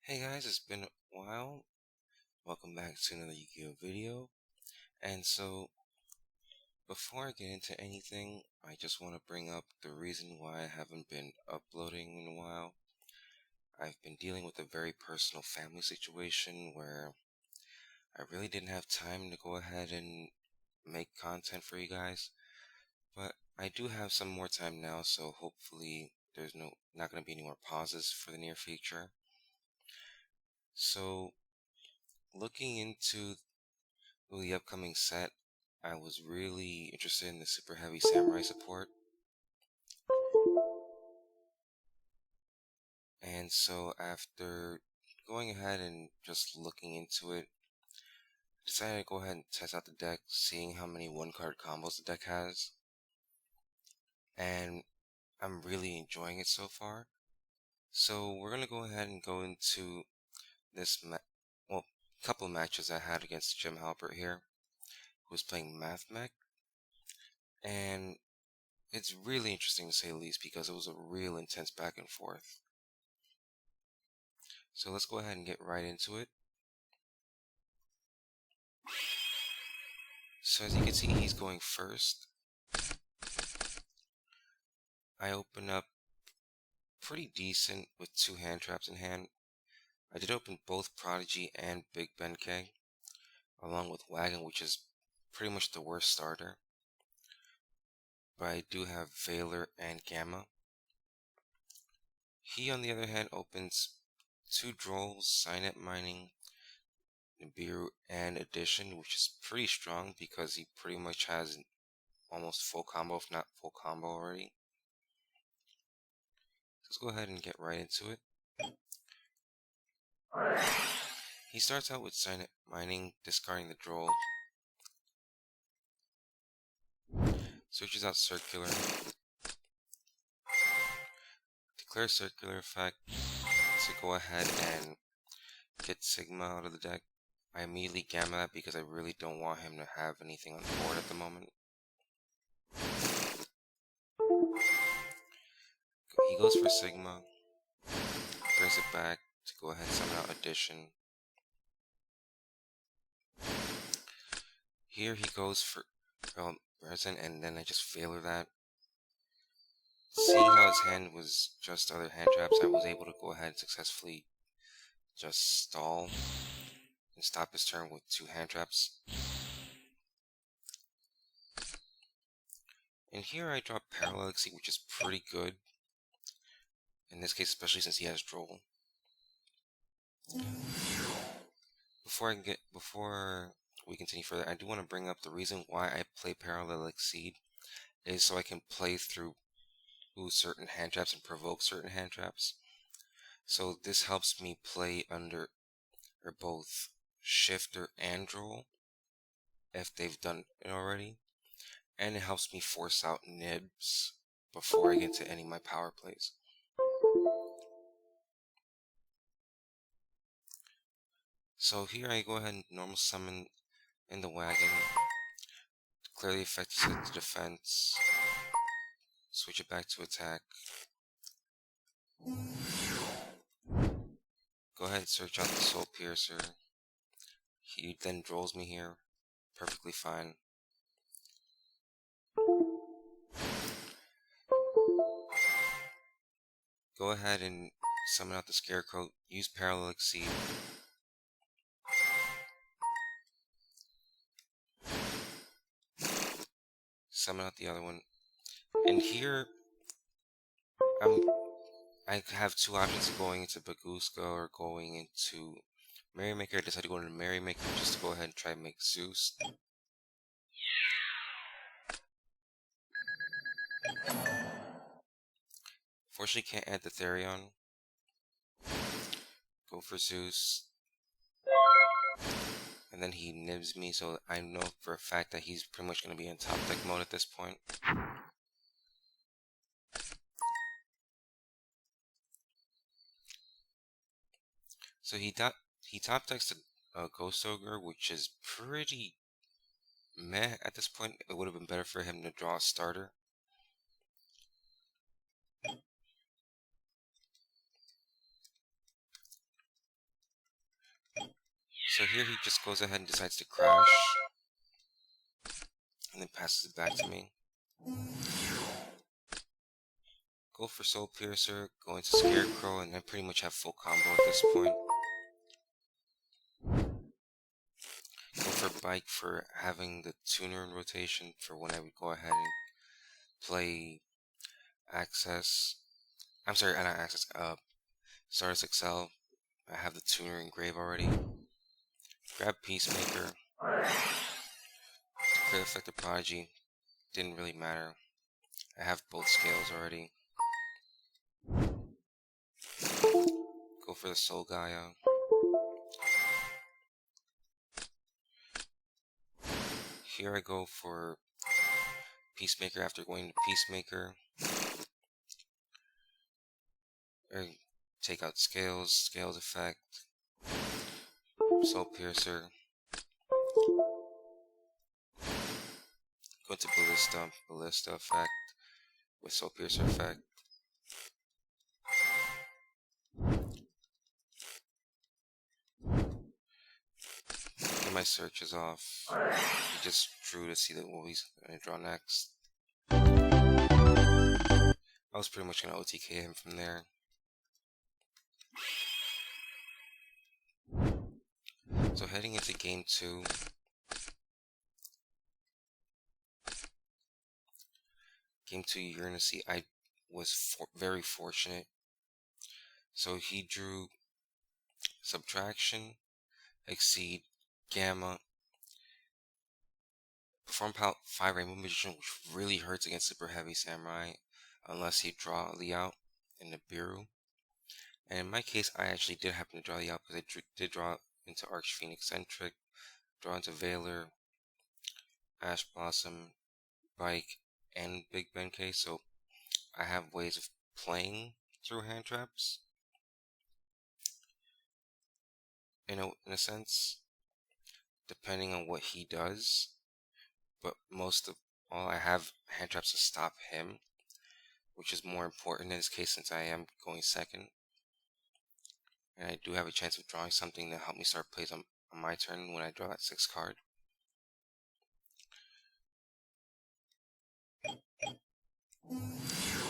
Hey guys, it's been a while. Welcome back to another Yugioh video. And so, before I get into anything, I just want to bring up the reason why I haven't been uploading in a while. I've been dealing with a very personal family situation where I really didn't have time to go ahead and make content for you guys. But I do have some more time now, so hopefully there's not going to be any more pauses for the near future. So, looking into the upcoming set, I was really interested in the Superheavy Samurai support. And so after going ahead and just looking into it, I decided to go ahead and test out the deck, seeing how many one-card combos the deck has. And I'm really enjoying it so far. So we're going to go ahead and go into this, couple of matches I had against Jim Halpert here, who was playing Mathmech. And it's really interesting to say the least because it was a real intense back and forth. So let's go ahead and get right into it. So as you can see, he's going first. I open up pretty decent with 2 hand traps in hand. I did open both Prodigy and Big Benkei, along with Wagon, which is pretty much the worst starter. But I do have Veiler and Gamma. He, on the other hand, opens 2 Drolls, Signet Mining, Nibiru, and Addition, which is pretty strong because he pretty much has almost full combo, if not full combo already. Let's go ahead and get right into it. He starts out with Signet Mining, discarding the Droll. Switches out Circular. Declares Circular Effect to go ahead and get Sigma out of the deck. I immediately Gamma that because I really don't want him to have anything on the board at the moment. He goes for Sigma, brings it back to go ahead and summon out Addition. Here he goes for present, and then I just failure that. Seeing how his hand was just other hand traps, I was able to go ahead and successfully just stall and stop his turn with 2 hand traps. And here I drop Parallel Exceed, which is pretty good. In this case, especially since he has Droll. Before we continue further, I do want to bring up the reason why I play Parallel Exceed is so I can play through certain hand traps and provoke certain hand traps. So this helps me play under both Shifter and Droll if they've done it already, and it helps me force out nibs before I get to any of my power plays. So here I go ahead and normal summon in the Wagon, declare the effect to defense, switch it back to attack. Go ahead and search out the Soul Piercer. He then Drolls me here, perfectly fine. Go ahead and summon out the Scarecrow, use Parallel Exceed. Summon out the other one. And here, I have 2 options of going into Baguska or going into Merrymaker. I decided to go into Merrymaker just to go ahead and try and make Zeus. Fortunately, can't add the Therion. Go for Zeus. And then he nibs me, so I know for a fact that he's pretty much going to be in top deck mode at this point. So he top decks the Ghost Ogre, which is pretty meh at this point. It would have been better for him to draw a starter. So here he just goes ahead and decides to crash, and then passes it back to me. Go for Soul Piercer, go into Scarecrow, and then pretty much have full combo at this point. Go for Bike for having the tuner in rotation for when I would go ahead and play Access. I'm sorry, not Access, Stardust Excel. I have the tuner in grave already. Grab Peacemaker. Clear Effective Prodigy. Didn't really matter. I have both scales already. Go for the Soul Gaia. Here I go for Peacemaker after going to Peacemaker. Or take out Scales effect. Soul Piercer. Go to Ballista effect with Soul Piercer effect. Get my searches off. He just drew to see what he's gonna draw next. I was pretty much gonna OTK him from there. So heading into game 2. Game 2, you're gonna see I was very fortunate. So he drew Subtraction, Exceed, Gamma, Perform 5 Rainbow Magician, which really hurts against Superheavy Samurai unless he draw Lee out in the Biru. And in my case, I actually did happen to draw Lee out because I did draw into Arch Phoenix Centric, draw into Veiler, Ash Blossom, Bike, and Big Benkei, so I have ways of playing through hand traps. In a sense, depending on what he does, but most of all, I have hand traps to stop him, which is more important in this case since I am going second. And I do have a chance of drawing something to help me start plays on my turn when I draw that 6th card.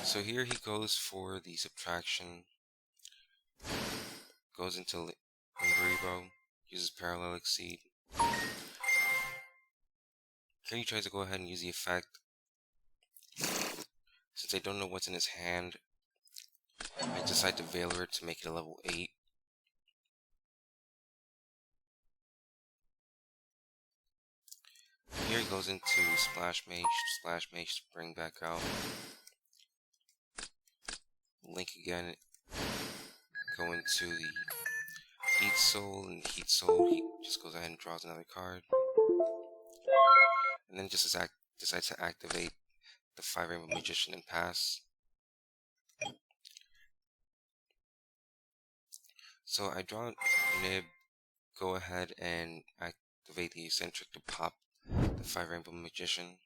So here he goes for the Subtraction, goes into Lingeribo, uses Parallel Exceed. Here he tries to go ahead and use the effect. Since I don't know what's in his hand, I decide to Veiler it to make it a level 8. Here he goes into Splash Mage to bring back out. Link again, go into the Heat Soul, and Heat Soul, he just goes ahead and draws another card. And then just decides to activate the 5 Rainbow Magician and pass. So I draw Nib, go ahead and activate the Eccentric to pop the 5 Rainbow Magician.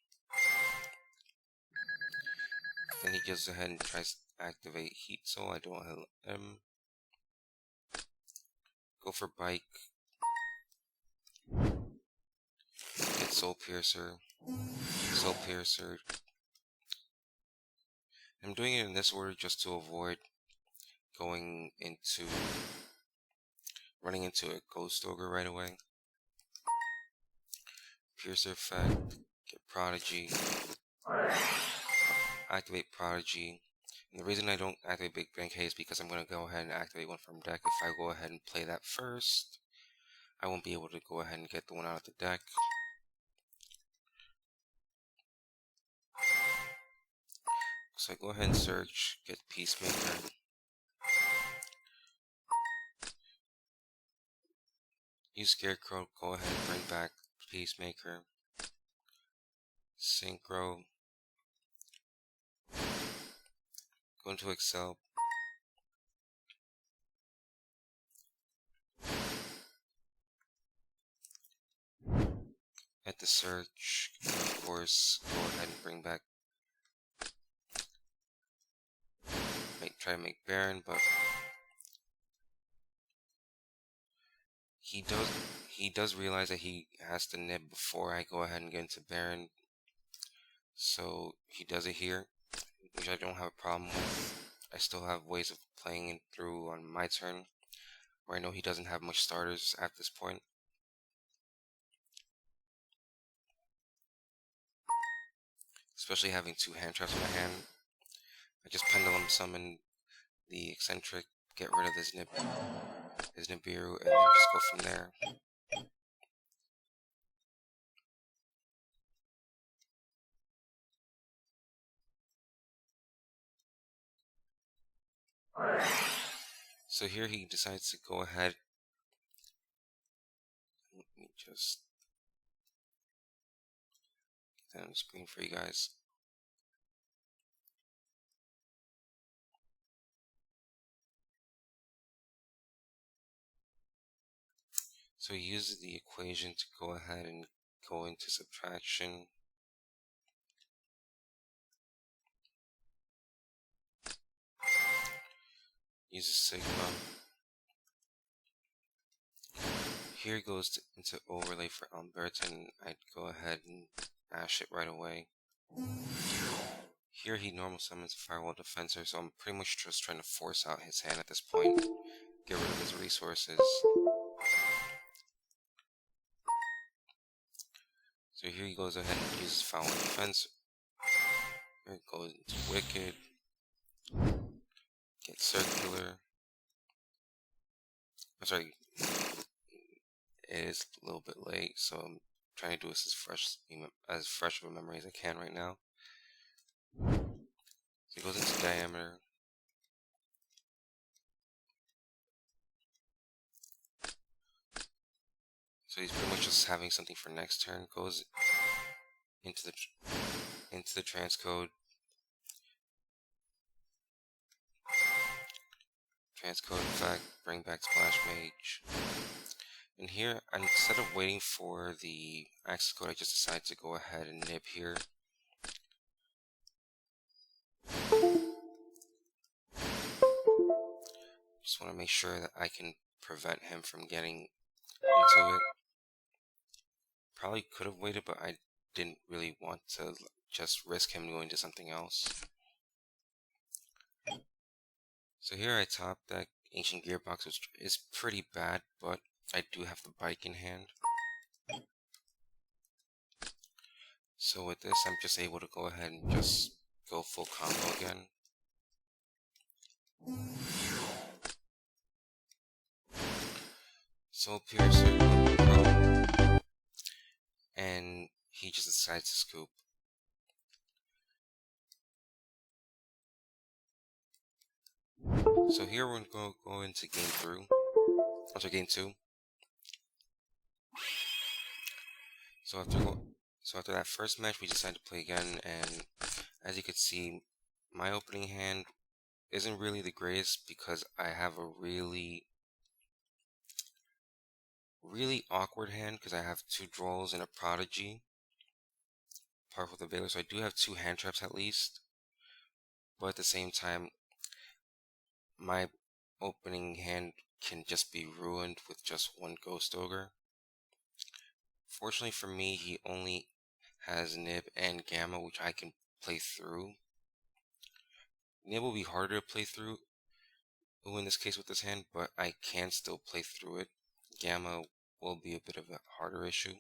Then he goes ahead and tries to activate Heat Soul. I don't let him. Go for Bike. Get Soul Piercer. Soul Piercer. I'm doing it in this order just to avoid running into a Ghost Ogre right away. Piercer effect. Get Prodigy. Activate Prodigy. And the reason I don't activate Big Benkei is because I'm going to go ahead and activate one from deck. If I go ahead and play that first, I won't be able to go ahead and get the one out of the deck. So I go ahead and search, get Peacemaker. Use Scarecrow, go ahead and bring back Peacemaker. Synchro. Go into Excel. At the search, of course, go ahead and bring back. Try to make Baron, but he he does realize that he has to nib before I go ahead and get into Baron. So he does it here, which I don't have a problem with. I still have ways of playing it through on my turn, where I know he doesn't have much starters at this point. Especially having 2 hand traps in my hand. I just Pendulum Summon the Eccentric, get rid of his Nibiru, and then just go from there. So here he decides to go ahead. Let me just get that on the screen for you guys. So he uses the equation to go ahead and go into subtraction. Uses Sigma. Here he goes into overlay for Alberta, and I'd go ahead and ash it right away. Here he normal summons a Firewall Defensor, so I'm pretty much just trying to force out his hand at this point. Get rid of his resources. So here he goes ahead and uses Firewall Defense. Here it goes into Wicked. Get Circular. I'm sorry. It is a little bit late, so I'm trying to do this as fresh of a memory as I can right now. So he goes into Diameter. So he's pretty much just having something for next turn. Goes into the transcode. Transcode effect, bring back Splash Mage. And here, instead of waiting for the access code, I just decided to go ahead and nib here. Just want to make sure that I can prevent him from getting into it. Probably could have waited, but I didn't really want to just risk him going to something else. So here I top deck Ancient Gearbox, which is pretty bad, but I do have the bike in hand. So with this, I'm just able to go ahead and just go full combo again. Soul Piercer, and he just decides to scoop. So here we're going to go into game 2. So after that first match, we decided to play again, and as you could see, my opening hand isn't really the greatest because I have a really awkward hand because I have 2 draws and a Prodigy, par with the Veiler, so I do have 2 hand traps at least, but at the same time, my opening hand can just be ruined with just 1 Ghost Ogre. Fortunately for me, he only has Nib and Gamma, which I can play through. Nib will be harder to play through in this case with this hand, but I can still play through it. Gamma will be a bit of a harder issue.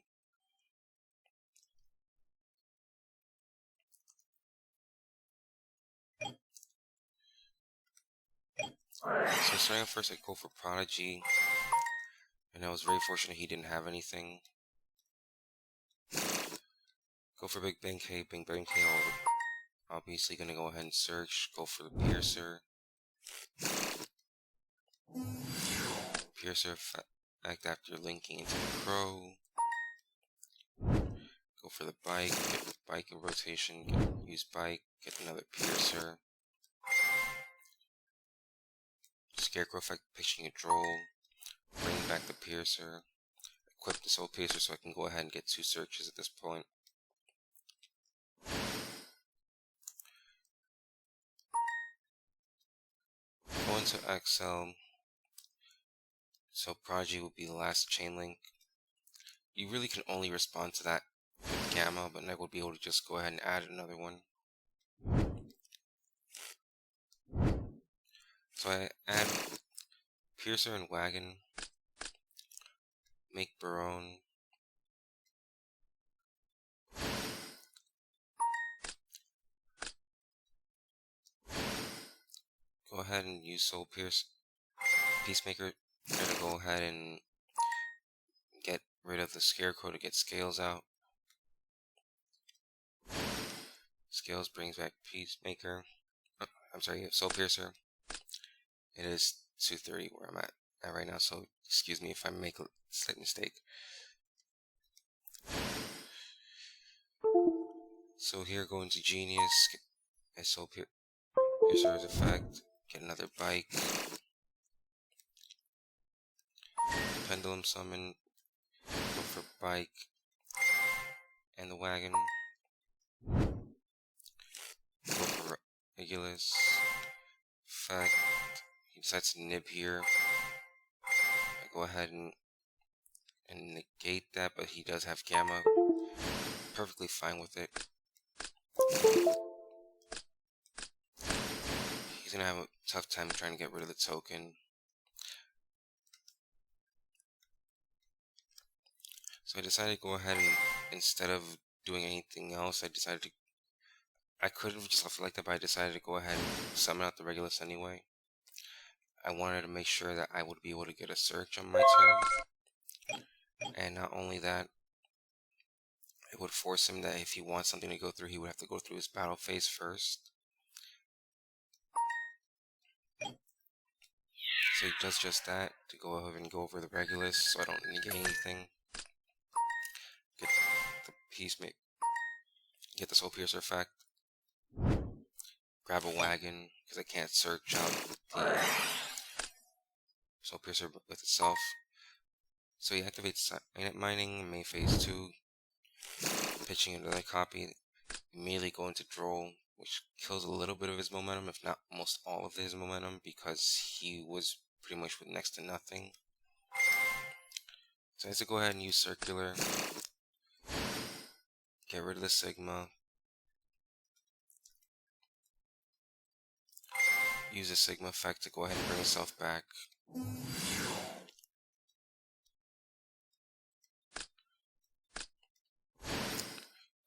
So starting off first, I go for Prodigy, and I was very fortunate he didn't have anything. Go for Big Bang K, obviously gonna go ahead and search, go for the Piercer. Piercer effect after linking into the Crow. Go for the Bike, get the Bike in rotation, use Bike, get another Piercer. Scarecrow effect, pitching a Droll, bring back the Piercer, equip the Soul Piercer so I can go ahead and get 2 searches at this point. Go into XL, so Prodigy will be the last chain link. you really can only respond to that with gamma, but I would be able to just go ahead and add another one. So I add piercer and wagon, make Barone, go ahead and use Soul Peacemaker to go ahead and get rid of the Scarecrow to get Scales out. Scales brings back Peacemaker. I'm sorry, Soul Piercer. It is 230 where I'm at right now, so excuse me if I make a slight mistake. So here, go into Genius, get Soul Piercer's effect, get another bike, Pendulum Summon, go for bike, and the wagon, go for Regulus, effect, he decides to nib here. I go ahead and negate that, but he does have Gamma, perfectly fine with it. He's gonna have a tough time trying to get rid of the token. So I decided to go ahead and, instead of doing anything else, I could have just left it like that, but I decided to go ahead and summon out the Regulus anyway. I wanted to make sure that I would be able to get a search on my turn. And not only that, it would force him that if he wants something to go through, he would have to go through his battle phase first. So he does just that, to go ahead and go over the Regulus, so I don't negate anything. Get the Peacemaker, get the Soul Piercer effect. Grab a wagon, because I can't search out the Soul Piercer with itself. So he activates Magnet Mining in May Phase 2, pitching another copy, immediately go into Droll, which kills a little bit of his momentum, if not almost all of his momentum, because he was pretty much with next to nothing. So I have to go ahead and use Circular, get rid of the Sigma, use the Sigma effect to go ahead and bring himself back.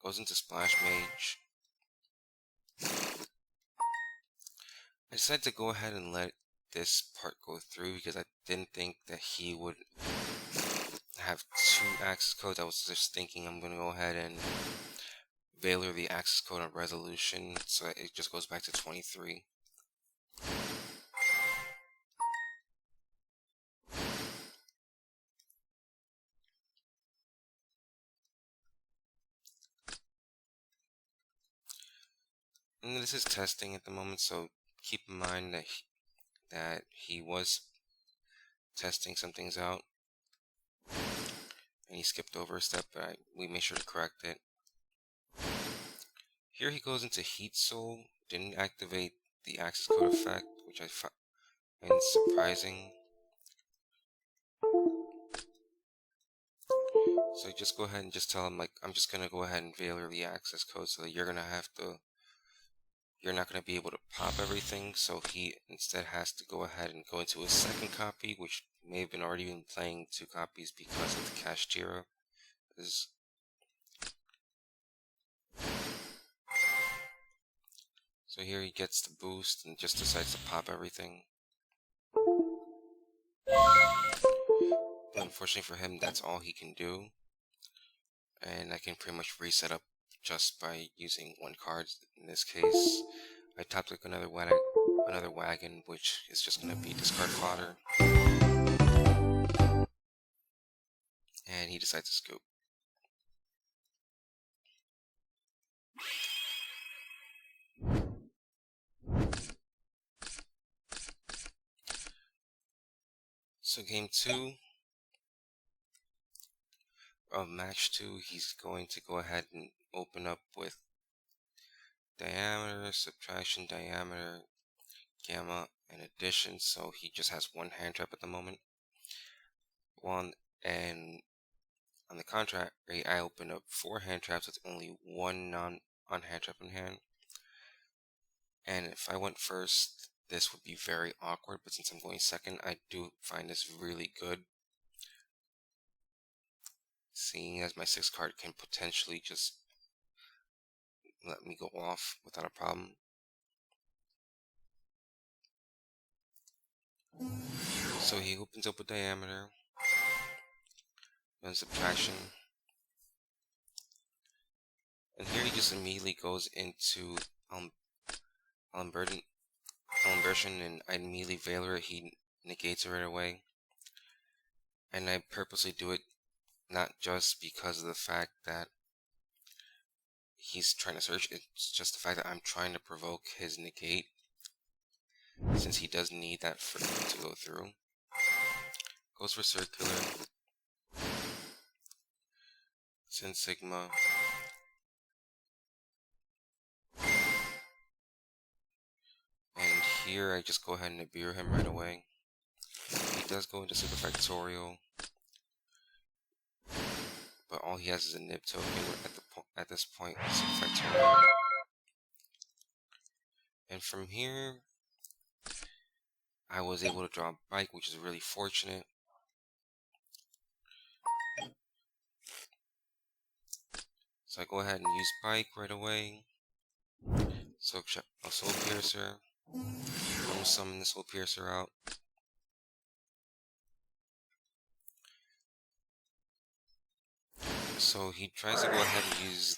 Goes into Splash Mage. I decided to go ahead and let this part go through because I didn't think that he would have 2 access codes. I was just thinking I'm going to go ahead and Valor the access code on Resolution, so it just goes back to 23. And this is testing at the moment, so keep in mind that he was testing some things out, and he skipped over a step, but we made sure to correct it. Here he goes into Heat Soul, didn't activate the access code effect, which I find surprising. So just go ahead and just tell him, like, I'm just gonna go ahead and Valor the access code so that you're not gonna be able to pop everything. So he instead has to go ahead and go into his second copy, which may have already been playing 2 copies because of the Kashtira. So here he gets the boost and just decides to pop everything. But unfortunately for him, that's all he can do. And I can pretty much reset up just by using 1 card. In this case, I top deck another wagon, which is just going to be discard fodder. And he decides to scoop. So game 2 of match 2, he's going to go ahead and open up with diameter, subtraction, diameter, gamma, and addition. So he just has 1 hand trap at the moment. And on the contract rate, I opened up 4 hand traps with only 1 non-hand trap in hand. And if I went first, this would be very awkward, but since I'm going second, I do find this really good, seeing as my 6th card can potentially just let me go off without a problem. So he opens up a diameter, then subtraction, and here he just immediately goes into Inversion, and I immediately Veiler it. He negates it right away, and I purposely do it not just because of the fact that he's trying to search, it's just the fact that I'm trying to provoke his negate, since he does need that for it to go through. Goes for circular, Sin Sigma, and here I just go ahead and Nibiru him right away. He does go into Super Factorial, but all he has is a nib token at this point. Super Factorial. And from here, I was able to draw a bike, which is really fortunate. So I go ahead and use bike right away. So a Soul Piercer. I'm gonna summon the Soul Piercer out. So he tries to go ahead and use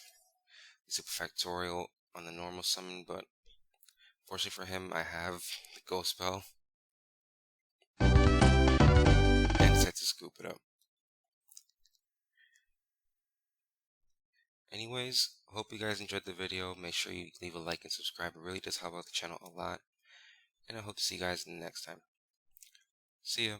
the Super Factorial on the normal summon, but fortunately for him, I have the Ghost Spell and set to scoop it up. Anyways, I hope you guys enjoyed the video. Make sure you leave a like and subscribe. It really does help out the channel a lot. And I hope to see you guys next time. See ya.